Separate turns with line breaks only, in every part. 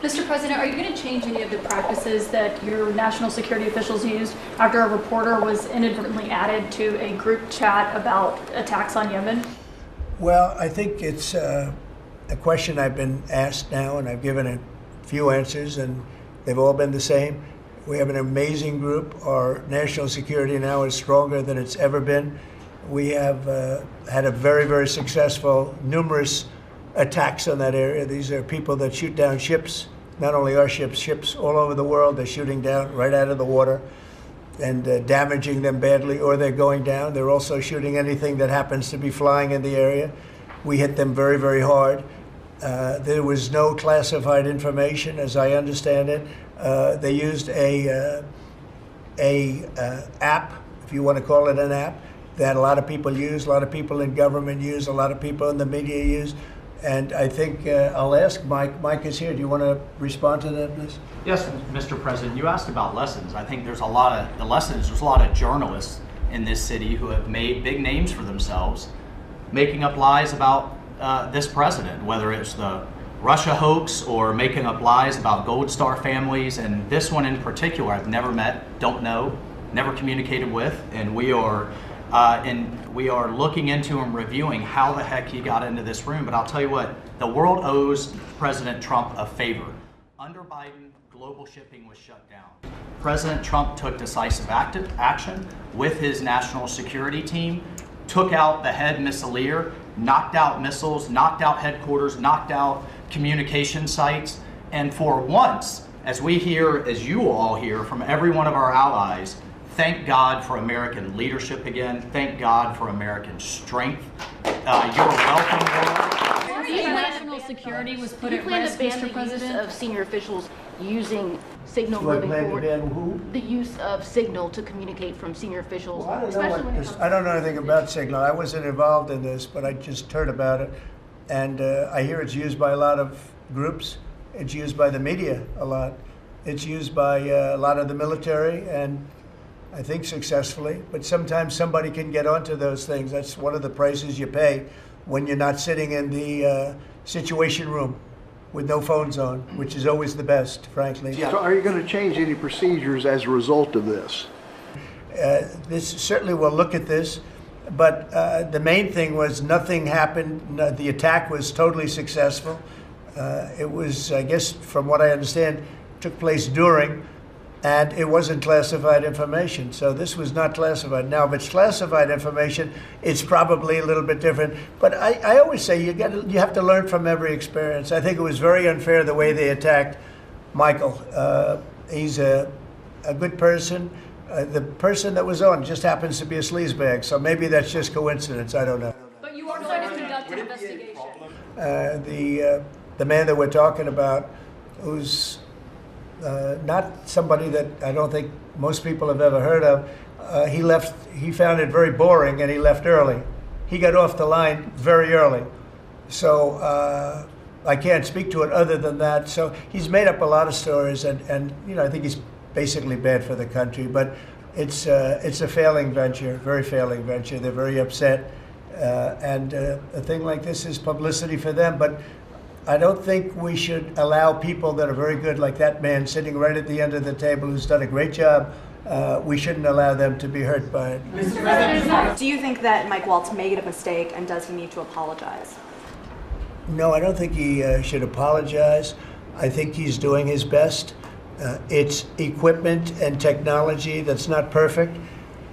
Mr. President, are you going to change any of the practices that your national security officials used after a reporter was inadvertently added to a group chat about attacks on Yemen?
Well, I think it's a question I've been asked now, and I've given a few answers, and they've all been the same. We have an amazing group. Our national security now is stronger than it's ever been. We have had a very, very successful, numerous attacks on that area. These are people that shoot down ships, not only our ships, ships all over the world. They're shooting down right out of the water and damaging them badly, or they're going down. They're also shooting anything that happens to be flying in the area. We hit them very, very hard. There was no classified information, as I understand it. They used a app, if you want to call it an app, that a lot of people use, a lot of people in government use, a lot of people in the media use. And I think I'll ask Mike. Mike is here. Do you want to respond to that, please?
Yes, Mr. President. You asked about lessons. I think there's a lot of journalists in this city who have made big names for themselves, making up lies about this president, whether it's the Russia hoax or making up lies about Gold Star families. And this one in particular, I've never met, don't know, never communicated with, and we are looking into and reviewing how the heck he got into this room. But I'll tell you what, the world owes President Trump a favor. Under Biden, global shipping was shut down. President Trump took decisive action with his national security team, took out the head missileer, knocked out missiles, knocked out headquarters, knocked out communication sites. And for once, as we hear, as you all hear from every one of our allies, thank God for American leadership again. Thank God for American strength. You're welcome, world.
National security was put at risk, Mr. President.
Of senior officials using signal moving forward. The use of signal to communicate from senior officials.
Well, I don't know anything about signal. I wasn't involved in this, but I just heard about it. And I hear it's used by a lot of groups. It's used by the media a lot. It's used by a lot of the military, and I think successfully, but sometimes somebody can get onto those things. That's one of the prices you pay when you're not sitting in the situation room with no phones on, which is always the best, frankly.
So are you going to change any procedures as a result of this?
This certainly will look at this, but the main thing was nothing happened. The attack was totally successful. It was, I guess, from what I understand, took place during, and it wasn't classified information. So this was not classified. Now, if it's classified information, it's probably a little bit different. But I always say you have to learn from every experience. I think it was very unfair the way they attacked Michael. He's a good person. The person that was on just happens to be a sleazebag. So maybe that's just coincidence. I don't know.
But you are going to conduct an investigation.
The man that we're talking about, who's not somebody that I don't think most people have ever heard of. He left. He found it very boring, and he left early. He got off the line very early. So I can't speak to it other than that. So he's made up a lot of stories, and you know, I think he's basically bad for the country. But it's a failing venture, very failing venture. They're very upset, and a thing like this is publicity for them. But I don't think we should allow people that are very good, like that man sitting right at the end of the table who's done a great job. We shouldn't allow them to be hurt by it.
Mr. President, do you think that Mike Waltz made a mistake, and does he need to apologize?
No, I don't think he should apologize. I think he's doing his best. It's equipment and technology that's not perfect,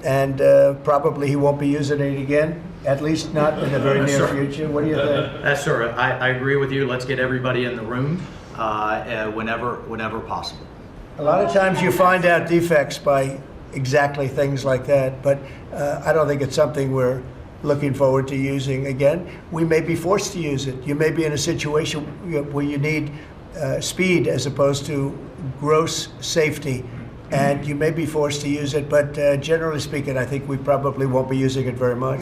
and probably he won't be using it again. At least not in the very near future. What do you think?
Sir, I agree with you. Let's get everybody in the room whenever possible.
A lot of times you find out defects by exactly things like that, but I don't think it's something we're looking forward to using again. We may be forced to use it. You may be in a situation where you need speed as opposed to gross safety, and you may be forced to use it, but generally speaking, I think we probably won't be using it very much.